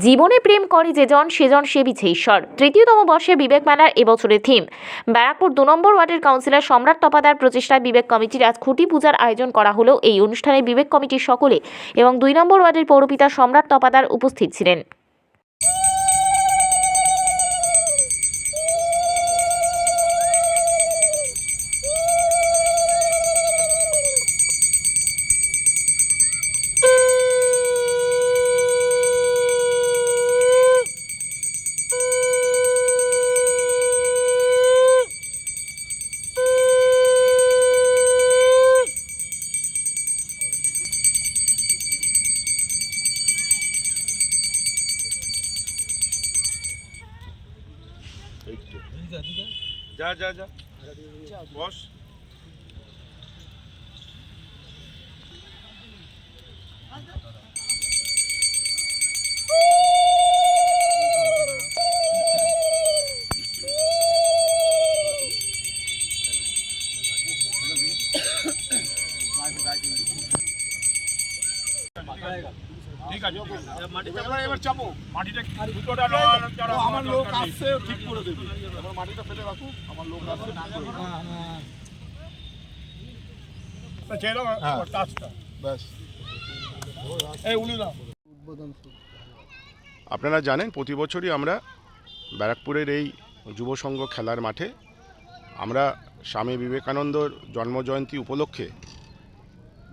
জীবনে প্রেম করে যেজন সেজন সেবিছে ঈশ্বর। তৃতীয়তম বর্ষে বিবেক মেলার এবছরের থিম। ব্যারাকপুর 2 নম্বর ওয়ার্ডের কাউন্সিলর সম্রাট তপাদার প্রচেষ্টায় বিবেক কমিটির আজ খুঁটি পূজার আয়োজন করা হলেও এই অনুষ্ঠানে বিবেক কমিটির সকলে এবং 2 নম্বর ওয়ার্ডের পৌরপিতা সম্রাট তপাদার উপস্থিত ছিলেন। যা যা যা বস। ঠিক আছে, এবার চাপো মাটিটা, আমার লোক আসছে ঠিক করে দেবে। এবার মাটিটা ফেলে রাখো, আমার লোক আসছে ঠিক করে দেবে। আপনারা জানেন প্রতি বছরই আমরা ব্যারাকপুরের এই যুব সংঘ খেলার মাঠে আমরা স্বামী বিবেকানন্দর জন্মজয়ন্তী উপলক্ষে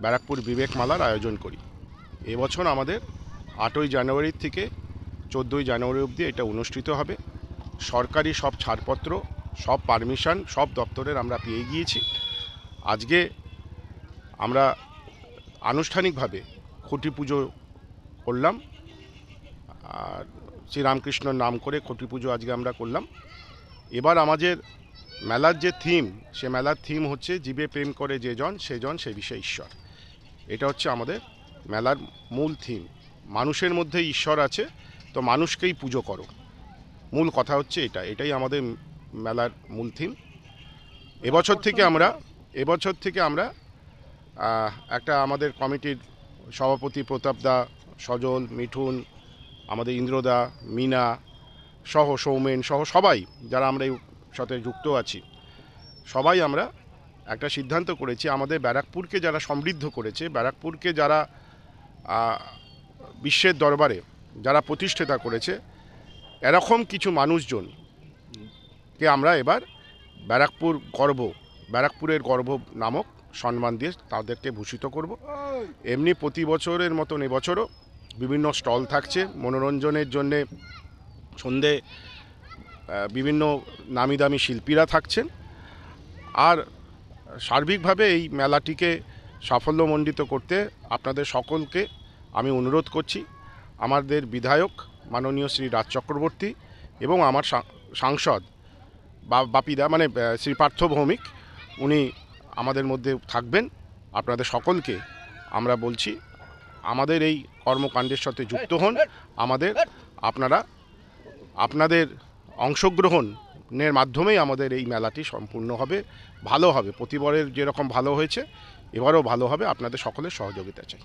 ব্যারাকপুর বিবেক মেলার আয়োজন করি। এবছর আমাদের 8ই জানুয়ারি থেকে 14ই জানুয়ারি অবধি এটা অনুষ্ঠিত হবে। সরকারি সব ছাড়পত্র, সব পারমিশন সব দপ্তরের আমরা পেয়ে গিয়েছি। আজকে আমরা আনুষ্ঠানিকভাবে খুঁটি পুজো করলাম, আর শ্রীরামকৃষ্ণর নাম করে খুঁটি পুজো আজকে আমরা করলাম। এবার আমাদের মেলার যে থিম, সে মেলার থিম হচ্ছে জীবে প্রেম করে যেজন সেজন সে বিষয়ে ঈশ্বর। এটা হচ্ছে আমাদের মেলার মূল থিম। মানুষের মধ্যে ঈশ্বর আছে, তো মানুষকেই পুজো করো, মূল কথা হচ্ছে এটাই আমাদের মেলার মূল থিম। এবছর থেকে আমরা একটা আমাদের কমিটির সভাপতি প্রতাপদা, সজল, মিঠুন, আমাদের ইন্দ্রদা, মিনা সহ সৌমেন সহ সবাই যারা আমরা এই সাথে যুক্ত আছি, সবাই আমরা একটা সিদ্ধান্ত করেছি আমাদের ব্যারাকপুরকে যারা সমৃদ্ধ করেছে, ব্যারাকপুরকে যারা বিশ্বের দরবারে যারা প্রতিষ্ঠাতা করেছে, এরকম কিছু মানুষজনকে আমরা এবার ব্যারাকপুরের গর্ব নামক সম্মান দিয়ে তাদেরকে ভূষিত করব। এমনি প্রতি বছরের মতন এবছরও বিভিন্ন স্টল থাকছে মনোরঞ্জনের জন্যে। সন্ধে বিভিন্ন নামি দামি শিল্পীরা থাকছেন। আর সার্বিকভাবে এই মেলাটিকে সাফল্যমণ্ডিত করতে আপনাদের সকলকে আমি অনুরোধ করছি। আমাদের বিধায়ক মাননীয় শ্রী রাজ চক্রবর্তী এবং আমার সাংসদ বাপিদা মানে শ্রী পার্থ ভৌমিক, উনি আমাদের মধ্যে থাকবেন। আপনাদের সকলকে আমরা বলছি আমাদের এই কর্মকাণ্ডের সাথে যুক্ত হন। আপনাদের অংশগ্রহণের মাধ্যমেই আমাদের এই মেলাটি সম্পূর্ণ হবে, ভালো হবে। প্রতিবারের যেরকম ভালো হয়েছে এবারও ভালো হবে। আপনাদের সকলের সহযোগিতা চাই।